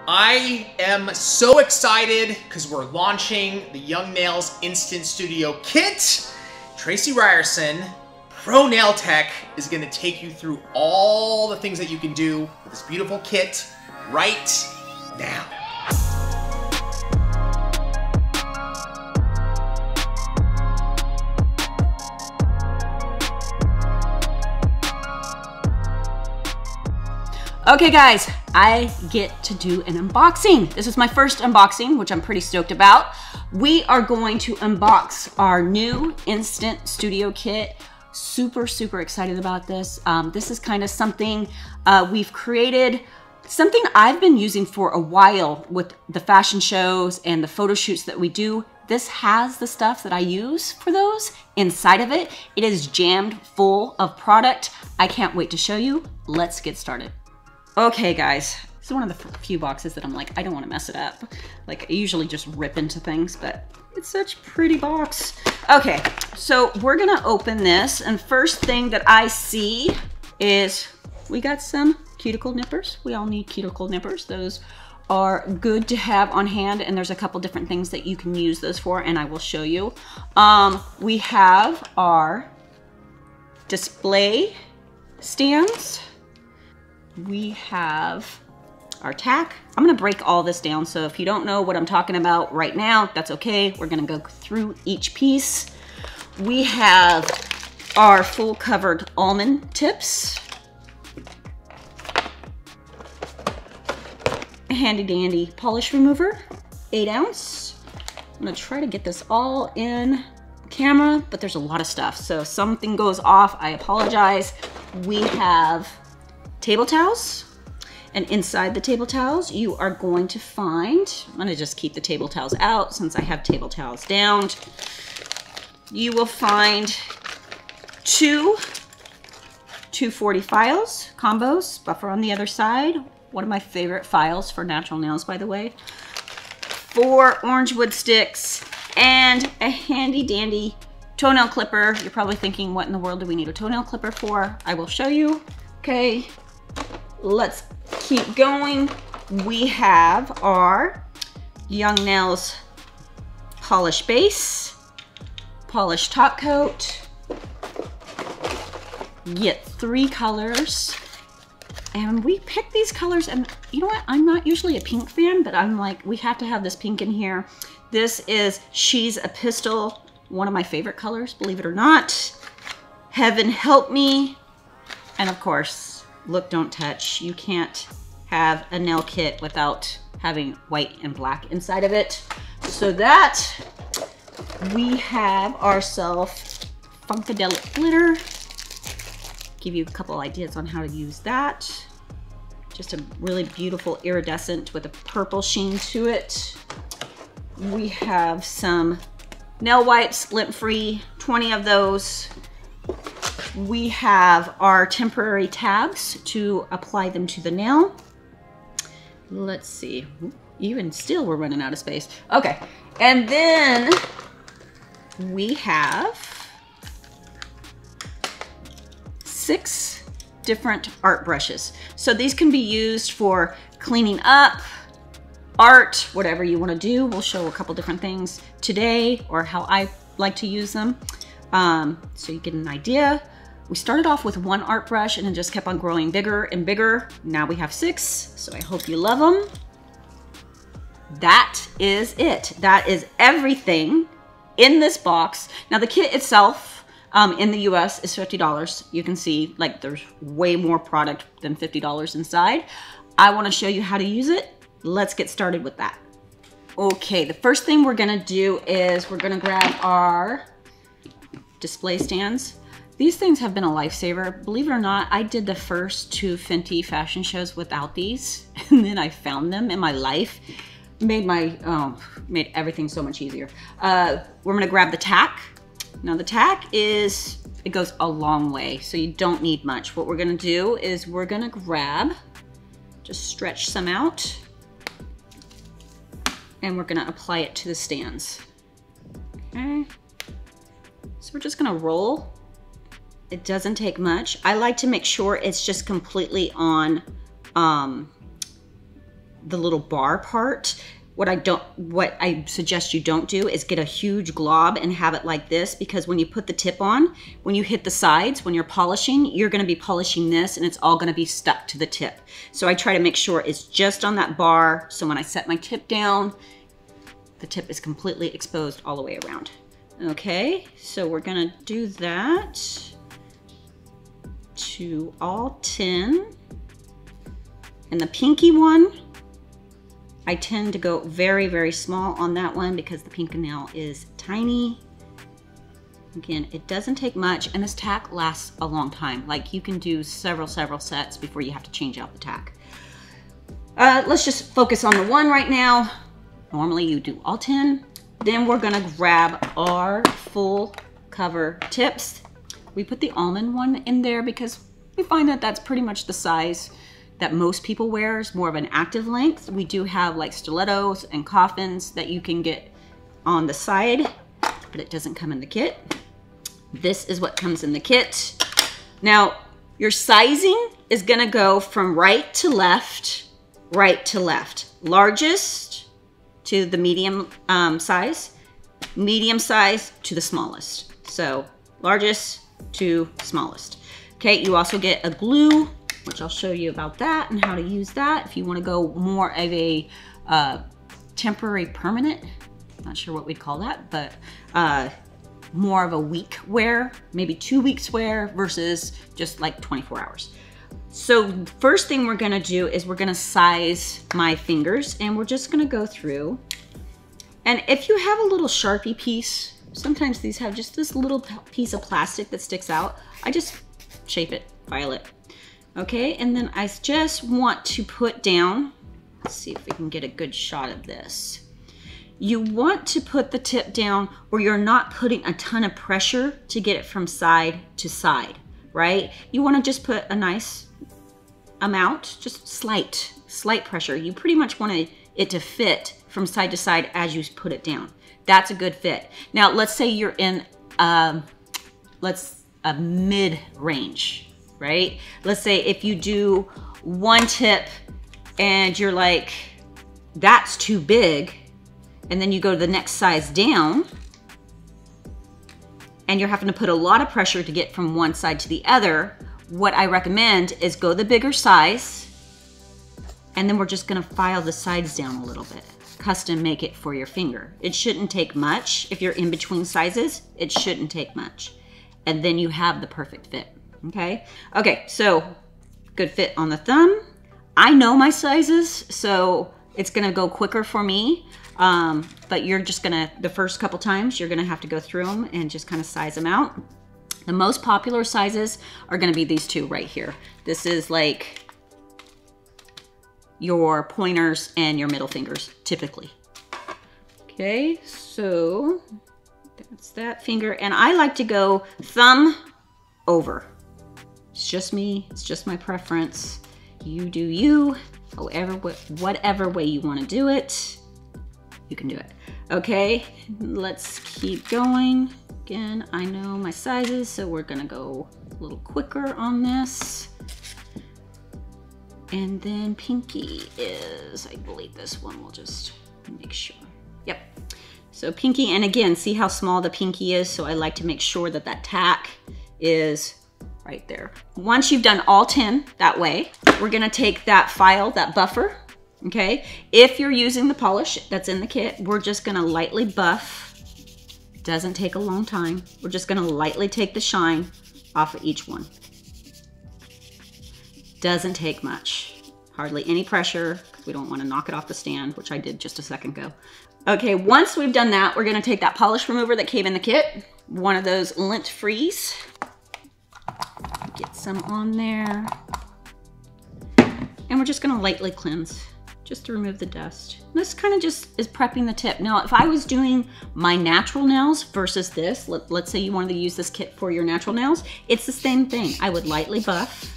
I am so excited because we're launching the Young Nails Instant Studio Kit. Tracey Ryerson, Pro Nail Tech, is going to take you through all the things that you can do with this beautiful kit right now. Okay guys, I get to do an unboxing. This is my first unboxing, which I'm pretty stoked about. We are going to unbox our new Instant Studio Kit. Super excited about this. This is kind of something we've created, something I've been using for a while with the fashion shows and the photo shoots that we do. This has the stuff that I use for those inside of it. It is jammed full of product. I can't wait to show you. Let's get started. Okay guys, this is one of the few boxes that I'm like, I don't want to mess it up. Like, I usually just rip into things, but it's such a pretty box. Okay, so we're gonna open this, and first thing that I see is we got some cuticle nippers. We all need cuticle nippers. Those are good to have on hand, and there's a couple different things that you can use those for, and I will show you. We have our display stands. We have our tack. I'm gonna break all this down, so if you don't know what I'm talking about right now, that's okay. We're gonna go through each piece. We have our full covered almond tips. A handy dandy polish remover, 8 ounce. I'm gonna try to get this all in camera, but there's a lot of stuff, so if something goes off, I apologize. We have table towels, and inside the table towels you are going to find, I'm gonna just keep the table towels out since I have table towels down. You will find two 240 files, combos, buffer on the other side. One of my favorite files for natural nails, by the way. 4 orange wood sticks, and a handy dandy toenail clipper. You're probably thinking, what in the world do we need a toenail clipper for? I will show you. Okay. Let's keep going. We have our Young Nails polish base, polish top coat. Get 3 colors. And we picked these colors, and you know what? I'm not usually a pink fan, but I'm like, we have to have this pink in here. This is She's a Pistol, one of my favorite colors, believe it or not. Heaven Help Me. And of course, Look, Don't Touch. You can't have a nail kit without having white and black inside of it. So that, we have ourselves Funkadelic glitter. Give you a couple ideas on how to use that. Just a really beautiful iridescent with a purple sheen to it. We have some nail wipes, lint-free, 20 of those. We have our temporary tabs to apply them to the nail. Let's see, even still we're running out of space. Okay, and then we have 6 different art brushes. So these can be used for cleaning up, art, whatever you want to do. We'll show a couple different things today, or how I like to use them, so you get an idea. We started off with 1 art brush and it just kept on growing bigger and bigger. Now we have 6, so I hope you love them. That is it. That is everything in this box. Now the kit itself in the US is $50. You can see like there's way more product than $50 inside. I want to show you how to use it. Let's get started with that. Okay, the first thing we're gonna do is we're gonna grab our display stands. These things have been a lifesaver. Believe it or not, I did the first 2 Fenty fashion shows without these, and then I found them in my life. Made everything so much easier. We're gonna grab the tack. Now the tack it goes a long way, so you don't need much. What we're gonna do is we're gonna grab, just stretch some out, and we're gonna apply it to the stands. Okay. So we're just gonna roll. It doesn't take much. I like to make sure it's just completely on the little bar part. What I suggest you don't do is get a huge glob and have it like this, because when you put the tip on, when you hit the sides, when you're polishing, you're gonna be polishing this and it's all gonna be stuck to the tip. So I try to make sure it's just on that bar. So when I set my tip down, the tip is completely exposed all the way around. Okay, so we're gonna do that to all 10. And the pinky one, I tend to go very, very small on that one because the pink nail is tiny. Again, it doesn't take much, and this tack lasts a long time. Like, you can do several sets before you have to change out the tack. Let's just focus on the one right now. Normally you do all 10. Then we're gonna grab our full cover tips. We put the almond one in there because we find that that's pretty much the size that most people wear, is more of an active length. We do have like stilettos and coffins that you can get on the side, but it doesn't come in the kit. This is what comes in the kit. Now, your sizing is gonna go from right to left, largest to the medium size to the smallest. So largest to smallest. Okay, you also get a glue, which I'll show you about that and how to use that if you want to go more of a temporary permanent, not sure what we'd call that, but more of a week wear, maybe 2 weeks wear versus just like 24 hours. So first thing we're gonna do is we're gonna size my fingers, and we're just gonna go through. And if you have a little Sharpie piece, sometimes these have just this little piece of plastic that sticks out, I just shape it, file it. Okay, and then I just want to put down, let's see if we can get a good shot of this. You want to put the tip down where you're not putting a ton of pressure to get it from side to side, right? You want to just put a nice amount, just slight pressure. You pretty much want it to fit from side to side as you put it down. That's a good fit. Now, let's say you're in a mid-range, right? Let's say if you do one tip and you're like, that's too big, and then you go to the next size down, and you're having to put a lot of pressure to get from one side to the other, what I recommend is go the bigger size, and then we're just gonna file the sides down a little bit. Custom make it for your finger. It shouldn't take much. If you're in between sizes, it shouldn't take much. And then you have the perfect fit, okay? Okay, so good fit on the thumb. I know my sizes, so it's gonna go quicker for me, but you're just gonna, the first couple times, you're gonna have to go through them and just kind of size them out. The most popular sizes are gonna be these two right here. This is like your pointers and your middle fingers, typically. Okay, so that's that finger. And I like to go thumb over. It's just me, it's just my preference. You do you, whatever way you wanna do it, you can do it. Okay, let's keep going. Again, I know my sizes, so we're gonna go a little quicker on this. And then pinky is, I believe this one, we'll just make sure. Yep. So pinky, and again, see how small the pinky is? So I like to make sure that that tack is right there. Once you've done all 10 that way, we're gonna take that file, that buffer, okay? If you're using the polish that's in the kit, we're just gonna lightly buff. Doesn't take a long time. We're just gonna lightly take the shine off of each one. Doesn't take much, hardly any pressure, because we don't want to knock it off the stand, which I did just a second ago. Okay, once we've done that, we're going to take that polish remover that came in the kit, one of those lint frees, get some on there, and we're just going to lightly cleanse, just to remove the dust. This kind of just is prepping the tip. Now, if I was doing my natural nails versus this, let's say you wanted to use this kit for your natural nails, it's the same thing. I would lightly buff,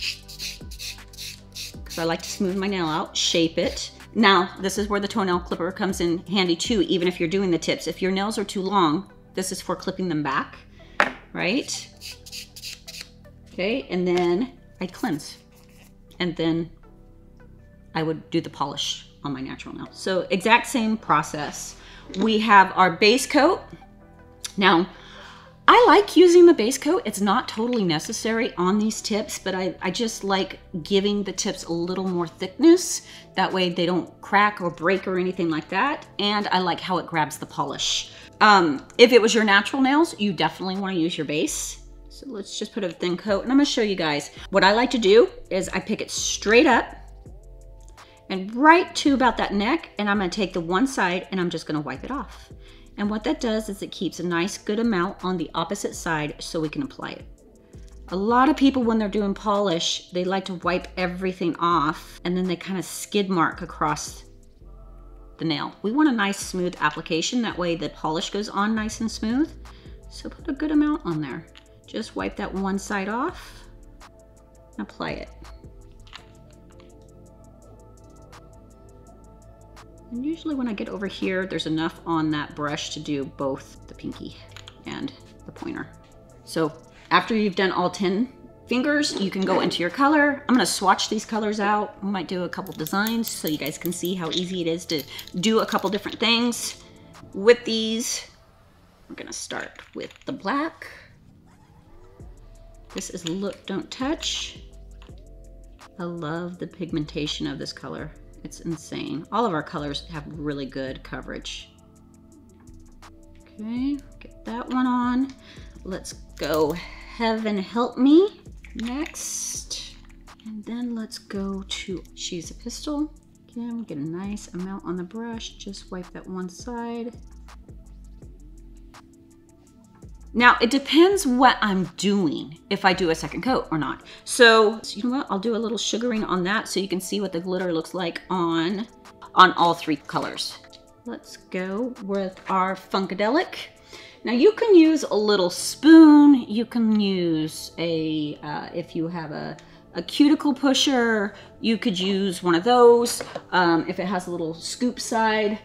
I like to smooth my nail out, shape it. Now, this is where the toenail clipper comes in handy too, even if you're doing the tips. If your nails are too long, this is for clipping them back, right? Okay, and then I cleanse. And then I would do the polish on my natural nail. So exact same process. We have our base coat. Now, I like using the base coat. It's not totally necessary on these tips, but I just like giving the tips a little more thickness. That way they don't crack or break or anything like that. And I like how it grabs the polish. If it was your natural nails, you definitely want to use your base. So let's just put a thin coat, and I'm gonna show you guys. What I like to do is I pick it straight up and right to about that neck, and I'm gonna take the one side and I'm just gonna wipe it off. And what that does is it keeps a nice good amount on the opposite side so we can apply it. A lot of people, when they're doing polish, they like to wipe everything off and then they kind of skid mark across the nail. We want a nice smooth application. That way the polish goes on nice and smooth. So put a good amount on there. Just wipe that one side off and apply it. And usually when I get over here, there's enough on that brush to do both the pinky and the pointer. So after you've done all 10 fingers, you can go into your color. I'm gonna swatch these colors out. I might do a couple designs so you guys can see how easy it is to do a couple different things with these. We're gonna start with the black. This is Look, Don't Touch. I love the pigmentation of this color. It's insane. All of our colors have really good coverage. Okay, get that one on. Let's go Heaven Help Me next. And then let's go to She's a Pistol. Again, get a nice amount on the brush. Just wipe that one side. Now, it depends what I'm doing, if I do a second coat or not. So you know what? I'll do a little sugaring on that so you can see what the glitter looks like on all 3 colors. Let's go with our Funkadelic. Now, you can use a little spoon. You can use a, if you have a cuticle pusher, you could use one of those. If it has a little scoop side.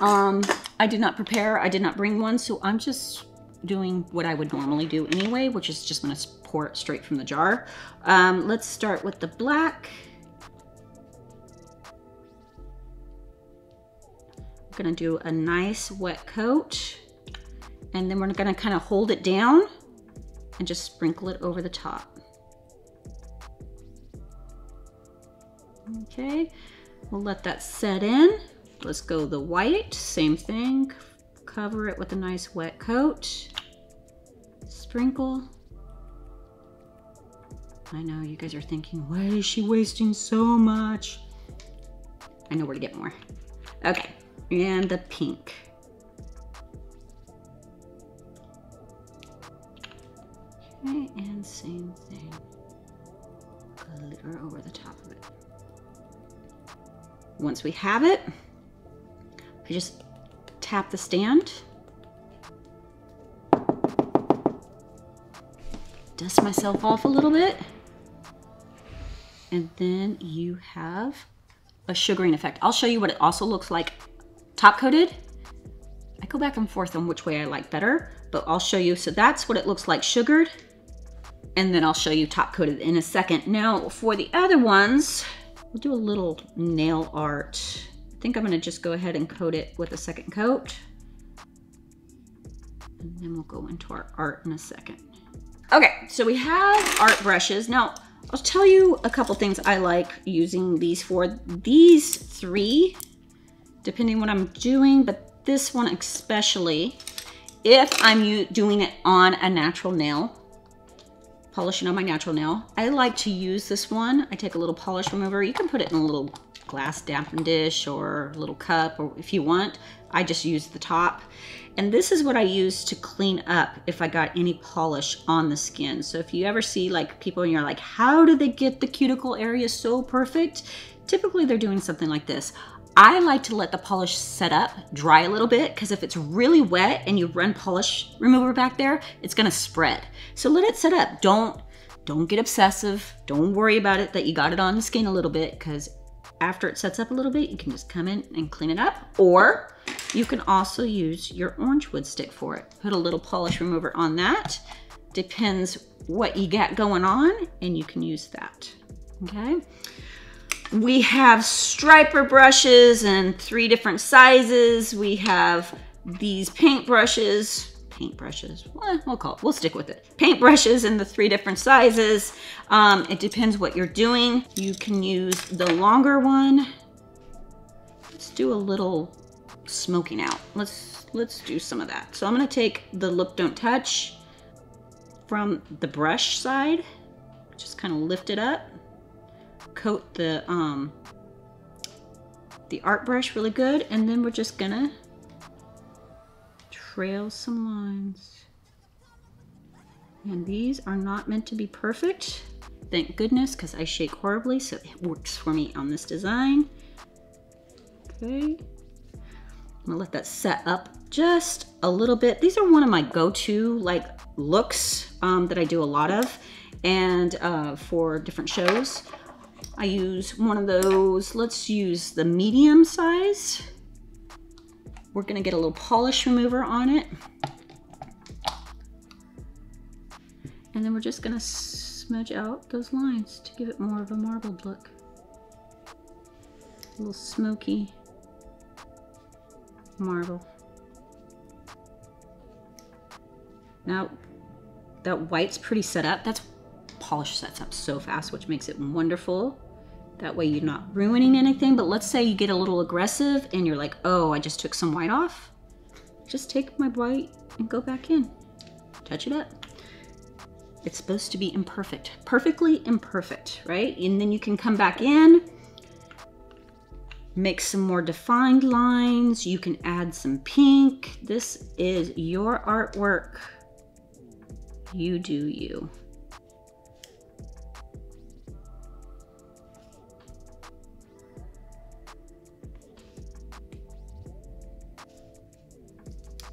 I did not prepare. I did not bring one, so I'm just doing what I would normally do anyway, which is just gonna pour it straight from the jar. Let's start with the black. We're gonna do a nice wet coat, and then we're gonna kind of hold it down and just sprinkle it over the top. Okay, we'll let that set in. Let's go the white, same thing. Cover it with a nice wet coat. Sprinkle. I know you guys are thinking, why is she wasting so much? I know where to get more. Okay, and the pink. Okay, and same thing. Glitter over the top of it. Once we have it, I just tap the stand, dust myself off a little bit, and then you have a sugaring effect. I'll show you what it also looks like top coated. I go back and forth on which way I like better, but I'll show you. So that's what it looks like sugared, and then I'll show you top coated in a second. Now for the other ones, we'll do a little nail art. I think I'm gonna just go ahead and coat it with a second coat. And then we'll go into our art in a second. Okay, so we have art brushes. Now, I'll tell you a couple things I like using these for. These 3, depending what I'm doing, but this one especially, if I'm doing it on a natural nail, polishing on my natural nail, I like to use this one. I take a little polish remover. You can put it in a little glass dampen dish or a little cup, or if you want. I just use the top. And this is what I use to clean up if I got any polish on the skin. So if you ever see like people and you're like, how do they get the cuticle area so perfect? Typically they're doing something like this. I like to let the polish set up, dry a little bit, because if it's really wet and you run polish remover back there, it's gonna spread. So let it set up. Don't get obsessive. Don't worry about it that you got it on the skin a little bit, because after it sets up a little bit, you can just come in and clean it up. Or you can also use your orange wood stick for it. Put a little polish remover on that. Depends what you got going on, and you can use that, okay? We have striper brushes in 3 different sizes. We have these we'll stick with it. Paintbrushes in the 3 different sizes. It depends what you're doing. You can use the longer one. Let's do a little smoking out. Let's do some of that. So I'm gonna take the Look Don't Touch from the brush side, just kind of lift it up, coat the art brush really good, and then we're just gonna trail some lines. And these are not meant to be perfect, thank goodness, because I shake horribly, so it works for me on this design. Okay, I'm gonna let that set up just a little bit. These are one of my go-to like looks that I do a lot of, and for different shows. I use one of those. Let's use the medium size. We're gonna get a little polish remover on it. And then we're just gonna smudge out those lines to give it more of a marbled look. A little smoky marble. Now, that white's pretty set up. That's polish sets up so fast, which makes it wonderful. That way you're not ruining anything. But let's say you get a little aggressive and you're like, oh, I just took some white off. Just take my white and go back in. Touch it up. It's supposed to be imperfect. Perfectly imperfect, right? And then you can come back in, make some more defined lines. You can add some pink. This is your artwork. You do you.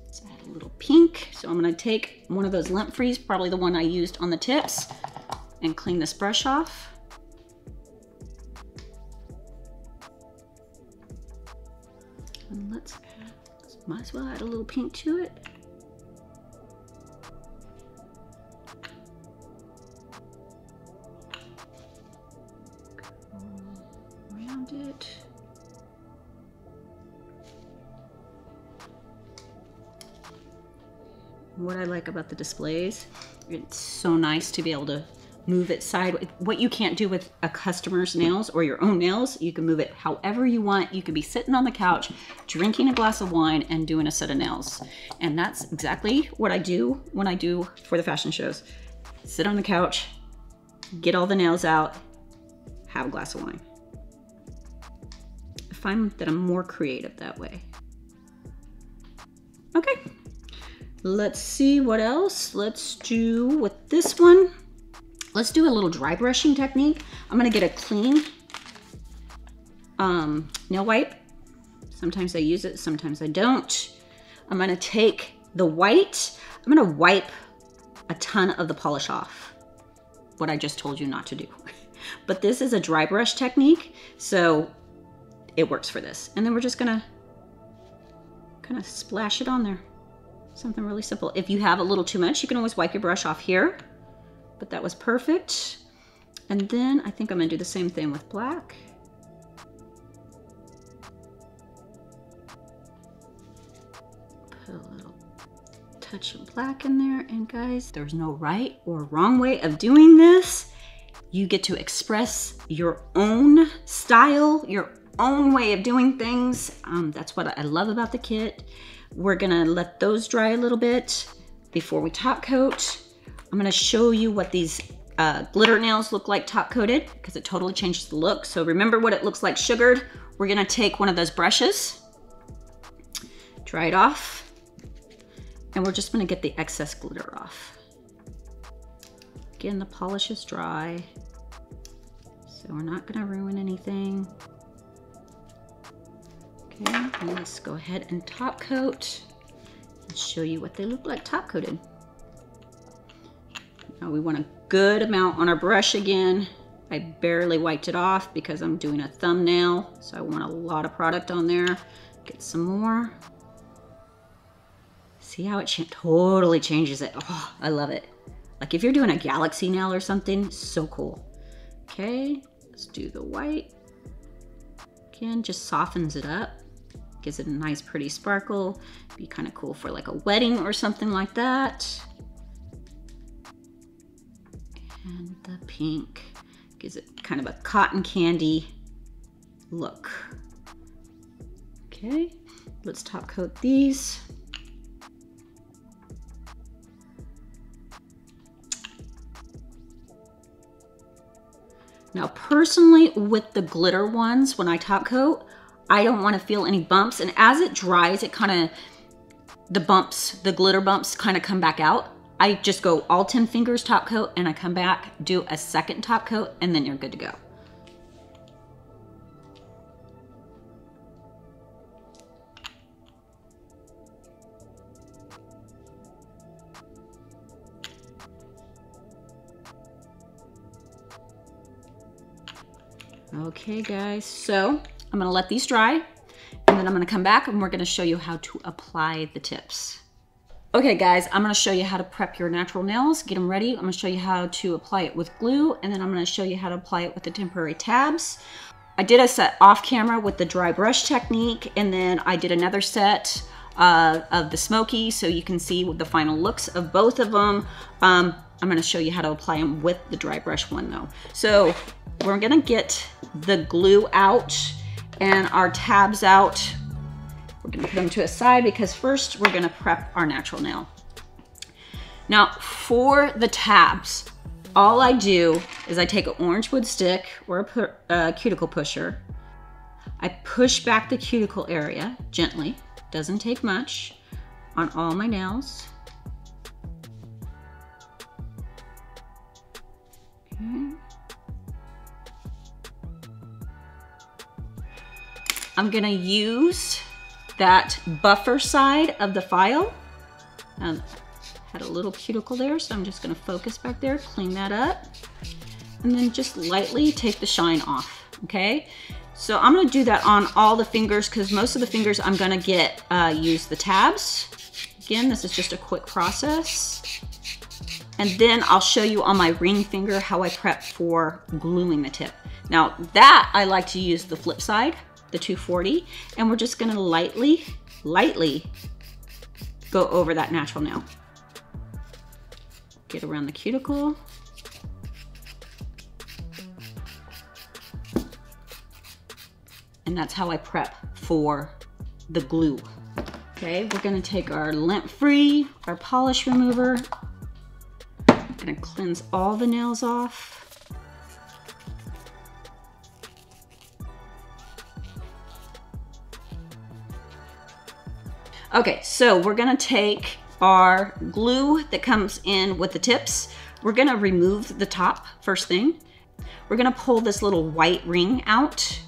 Let's add a little pink. So I'm gonna take one of those lint frees, probably the one I used on the tips, and clean this brush off. And might as well add a little pink to it. Around it. What I like about the displays, it's so nice to be able to move it sideways. What you can't do with a customer's nails or your own nails, you can move it however you want. You could be sitting on the couch, drinking a glass of wine and doing a set of nails. And that's exactly what I do when I do for the fashion shows. Sit on the couch, get all the nails out, have a glass of wine. I find that I'm more creative that way. Okay, let's see what else. Let's do with this one. Let's do a little dry brushing technique. I'm gonna get a clean nail wipe. Sometimes I use it, sometimes I don't. I'm gonna take the white, I'm gonna wipe a ton of the polish off. What I just told you not to do. But this is a dry brush technique, so it works for this. And then we're just gonna kind of splash it on there. Something really simple. If you have a little too much, you can always wipe your brush off here. But that was perfect. And then I think I'm gonna do the same thing with black. Put a little touch of black in there. And guys, there's no right or wrong way of doing this. You get to express your own style, your own way of doing things. That's what I love about the kit. We're gonna let those dry a little bit before we top coat. I'm gonna show you what these glitter nails look like top coated, because it totally changes the look. So remember what it looks like sugared. We're gonna take one of those brushes, dry it off, and we're just gonna get the excess glitter off. Again, the polish is dry, so we're not gonna ruin anything. Okay, and let's go ahead and top coat and show you what they look like top coated. Now we want a good amount on our brush again. I barely wiped it off because I'm doing a thumbnail, so I want a lot of product on there. Get some more. See how it totally changes it. Oh, I love it. Like if you're doing a galaxy nail or something, so cool. Okay, let's do the white. Again, just softens it up. Gives it a nice pretty sparkle. Be kind of cool for like a wedding or something like that. And the pink gives it kind of a cotton candy look. Okay, let's top coat these. Now personally with the glitter ones, when I top coat, I don't want to feel any bumps, and as it dries, it kind of, the glitter bumps kind of come back out. I just go all 10 fingers top coat and I come back, do a second top coat, and then you're good to go. Okay guys, so I'm gonna let these dry, and then I'm gonna come back and we're gonna show you how to apply the tips. Okay guys, I'm gonna show you how to prep your natural nails, get them ready. I'm gonna show you how to apply it with glue, and then I'm gonna show you how to apply it with the temporary tabs. I did a set off camera with the dry brush technique, and then I did another set of the smoky, so you can see the final looks of both of them. I'm gonna show you how to apply them with the dry brush one though. So we're gonna get the glue out and our tabs out. We're gonna put them to a side because first we're gonna prep our natural nail. Now for the tabs, all I do is I take an orange wood stick or a cuticle pusher. I push back the cuticle area gently, doesn't take much, on all my nails. Okay. I'm gonna use that buffer side of the file. Had a little cuticle there, so I'm just gonna focus back there, clean that up, and then just lightly take the shine off, okay? So I'm gonna do that on all the fingers because most of the fingers I'm gonna use the tabs. Again, this is just a quick process. And then I'll show you on my ring finger how I prep for gluing the tip. Now that I like to use the flip side, the 240, and we're just gonna lightly go over that natural nail. Get around the cuticle. And that's how I prep for the glue. Okay, we're gonna take our lint-free, our polish remover. Gonna cleanse all the nails off. Okay, so we're gonna take our glue that comes in with the tips. We're gonna remove the top first thing. We're gonna pull this little white ring out,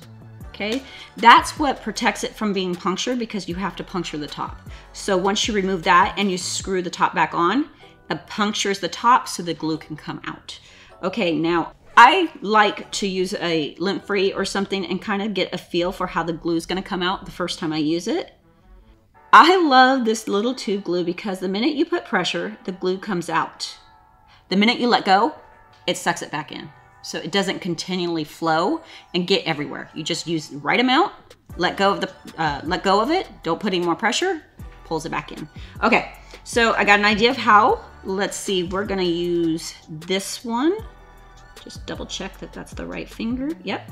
okay? That's what protects it from being punctured because you have to puncture the top. So once you remove that and you screw the top back on, it punctures the top so the glue can come out. Okay, now I like to use a lint-free or something and kind of get a feel for how the glue is gonna come out the first time I use it. I love this little tube glue because the minute you put pressure, the glue comes out. The minute you let go, it sucks it back in. So it doesn't continually flow and get everywhere. You just use the right amount, let go of it, don't put any more pressure, pulls it back in. Okay, so I got an idea of how. Let's see, we're gonna use this one. Just double check that that's the right finger, yep.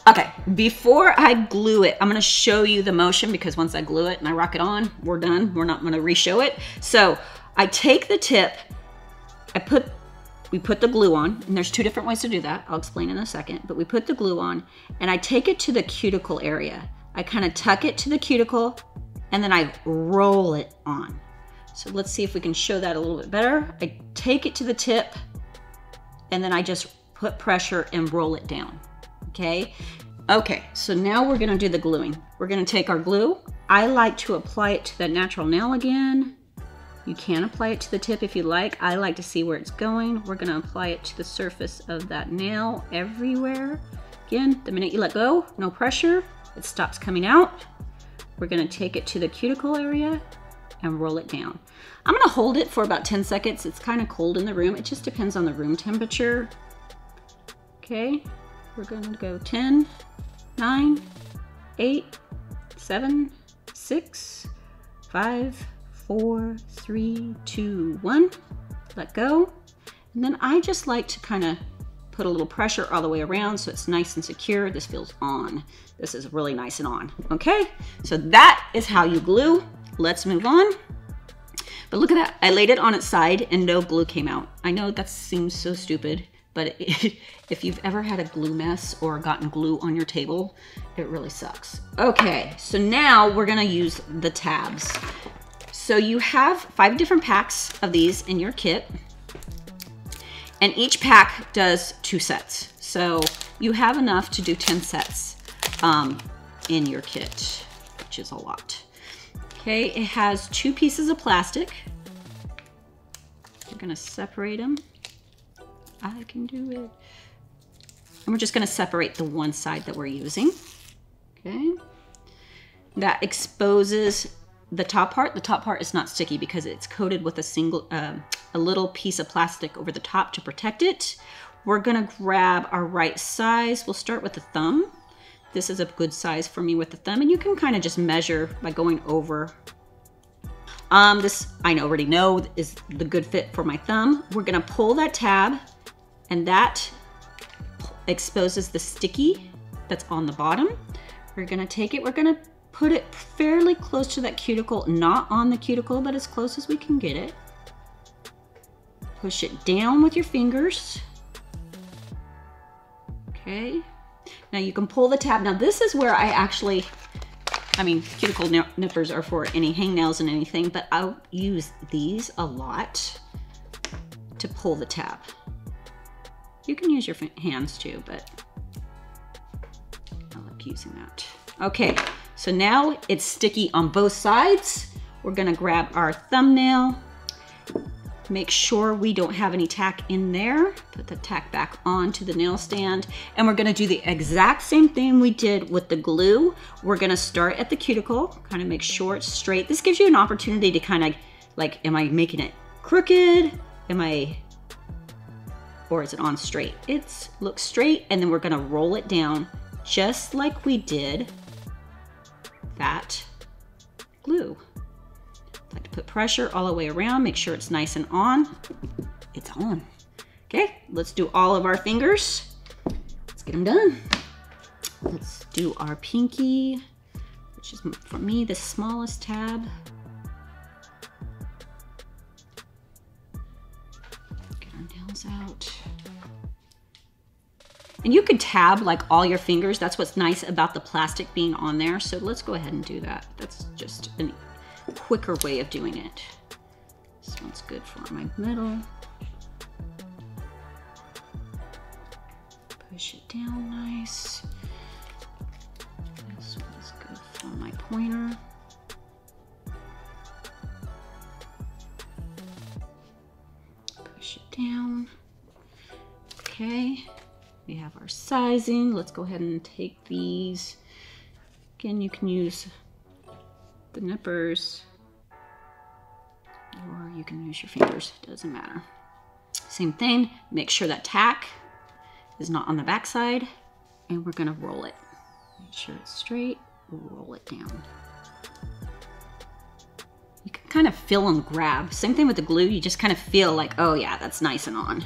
Okay, before I glue it, I'm gonna show you the motion because once I glue it and I rock it on, we're done. We're not gonna re-show it. So I take the tip, we put the glue on, and there's two different ways to do that. I'll explain in a second, but we put the glue on and I take it to the cuticle area. I kind of tuck it to the cuticle and then I roll it on. So let's see if we can show that a little bit better. I take it to the tip and then I just put pressure and roll it down. Okay, so now we're gonna do the gluing. We're gonna take our glue. I like to apply it to the natural nail again. You can apply it to the tip if you like. I like to see where it's going. We're gonna apply it to the surface of that nail everywhere. Again, the minute you let go, no pressure, it stops coming out. We're gonna take it to the cuticle area and roll it down. I'm gonna hold it for about 10 seconds. It's kind of cold in the room. It just depends on the room temperature. Okay. We're gonna go 10, 9, 8, 7, 6, 5, 4, 3, 2, 1. Let go. And then I just like to kind of put a little pressure all the way around so it's nice and secure. This feels on. This is really nice and on. Okay, so that is how you glue. Let's move on. But look at that. I laid it on its side and no glue came out. I know that seems so stupid, but if you've ever had a glue mess or gotten glue on your table, it really sucks. Okay, so now we're gonna use the tabs. So you have 5 different packs of these in your kit. And each pack does 2 sets. So you have enough to do 10 sets in your kit, which is a lot. Okay, it has 2 pieces of plastic. We're gonna separate them. I can do it. And we're just gonna separate the one side that we're using. Okay. That exposes the top part. The top part is not sticky because it's coated with a little piece of plastic over the top to protect it. We're gonna grab our right size. We'll start with the thumb. This is a good size for me with the thumb, and you can kind of just measure by going over. This I already know is the good fit for my thumb. We're gonna pull that tab, and that exposes the sticky that's on the bottom. We're gonna take it, we're gonna put it fairly close to that cuticle, not on the cuticle, but as close as we can get it. Push it down with your fingers. Okay. Now you can pull the tab. Now this is where I mean, cuticle nippers are for any hangnails and anything, but I'll use these a lot to pull the tab. You can use your hands too, but I like using that. Okay, so now it's sticky on both sides. We're gonna grab our thumbnail, make sure we don't have any tack in there, put the tack back onto the nail stand, and we're gonna do the exact same thing we did with the glue. We're gonna start at the cuticle, kind of make sure it's straight. This gives you an opportunity to kind of like, am I making it crooked? Or is it on straight? It looks straight, and then we're gonna roll it down just like we did that glue. Like to put pressure all the way around, make sure it's nice and on. It's on. Okay, let's do all of our fingers. Let's get them done. Let's do our pinky, which is for me the smallest tab. Get our nails out. And you could tab like all your fingers. That's what's nice about the plastic being on there. So let's go ahead and do that. That's just a quicker way of doing it. This one's good for my middle. Push it down nice. This one's good for my pointer. Push it down. Okay. We have our sizing. Let's go ahead and take these. Again, you can use the nippers or you can use your fingers, doesn't matter. Same thing, make sure that tack is not on the back side, and we're gonna roll it. Make sure it's straight, roll it down. You can kind of feel and grab. Same thing with the glue, you just kind of feel like, oh yeah, that's nice and on.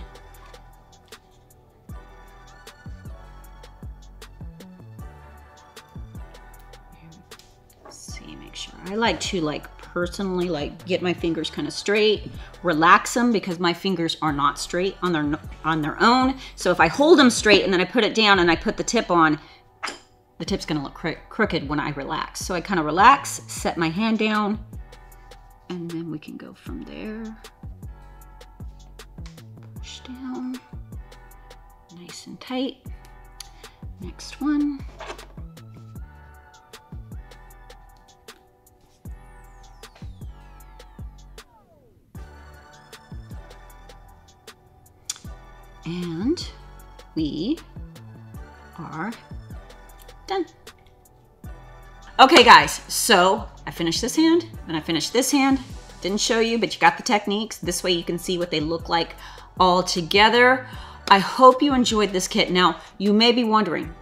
I like to personally get my fingers kind of straight, relax them because my fingers are not straight on their own. So if I hold them straight and then I put it down and I put the tip on, the tip's gonna look crooked when I relax. So I kind of relax, set my hand down, and then we can go from there. Push down, nice and tight. Next one. And we are done. Okay guys, so I finished this hand, and I finished this hand. Didn't show you, but you got the techniques. This way you can see what they look like all together. I hope you enjoyed this kit. Now, you may be wondering,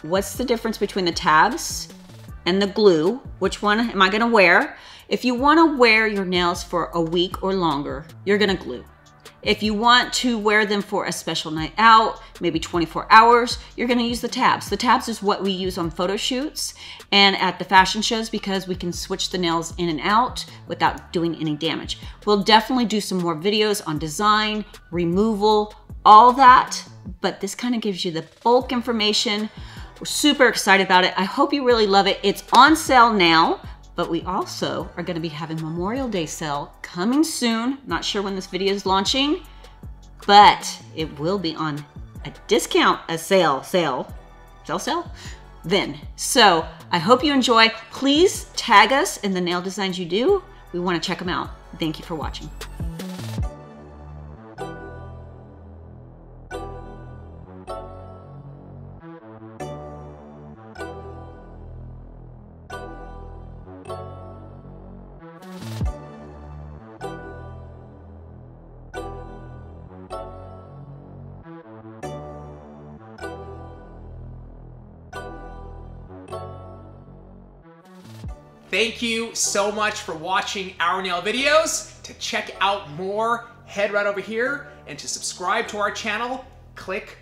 what's the difference between the tabs and the glue? Which one am I gonna wear? If you wanna wear your nails for a week or longer, you're gonna glue. If you want to wear them for a special night out, maybe 24 hours, you're gonna use the tabs. The tabs is what we use on photo shoots and at the fashion shows because we can switch the nails in and out without doing any damage. We'll definitely do some more videos on design, removal, all that, but this kind of gives you the bulk information. We're super excited about it. I hope you really love it. It's on sale now, but we also are gonna be having Memorial Day sale coming soon. Not sure when this video is launching, but it will be on a discount, a sale then. So I hope you enjoy. Please tag us in the nail designs you do. We wanna check them out. Thank you for watching. Thank you so much for watching our nail videos. To check out more, head right over here, and to subscribe to our channel, click